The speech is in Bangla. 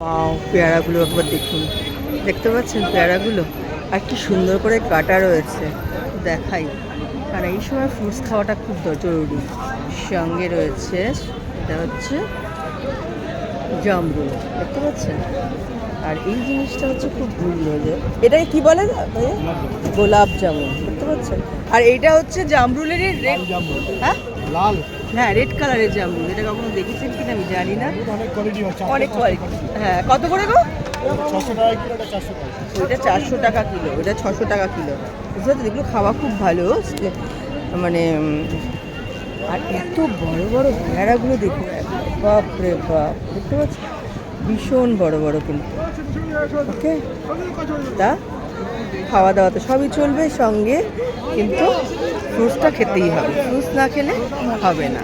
পাও পেয়ারাগুলো একবার দেখুন, দেখতে পাচ্ছেন পেয়ারাগুলো আর কি সুন্দর করে কাটা রয়েছে। দেখাই, কারণ এই সময় ফ্রুটস খাওয়াটা খুব জরুরি। সঙ্গে রয়েছে এটা হচ্ছে জামরুল, দেখতে পাচ্ছেন। আর এই জিনিসটা হচ্ছে খুব ভুল, এটাকে কি বলে ভাইয়া? গোলাপ জামুন, দেখতে পাচ্ছেন। আর এইটা হচ্ছে জামরুলেরই রেড, হ্যাঁ লাল, হ্যাঁ রেড কালারের জামরুল। এটা কখনো দেখেছেন কিনা আমি জানি না। অনেক কোয়ালিটি আছে, অনেক কোয়ালিটি। হ্যাঁ, কত করে গো? 600 টাকা কিলো, এটা 400 টাকা। ওইটা 400 টাকা কিলো, ওইটা 600 টাকা কিলো। বুঝতে পারছেন, এগুলো খাওয়া খুব ভালো মানে। আর এত বড় বড় পেয়ারাগুলো দেখুন, বাপ রে বাপ, দেখতে পাচ্ছেন ভীষণ বড় বড় কিন্তু। ওকে, তা খাওয়া দাওয়া তো সবই চলবে সঙ্গে, কিন্তু ফ্রুটসটা খেতেই হবে, ফ্রুটস না খেলে হবে না।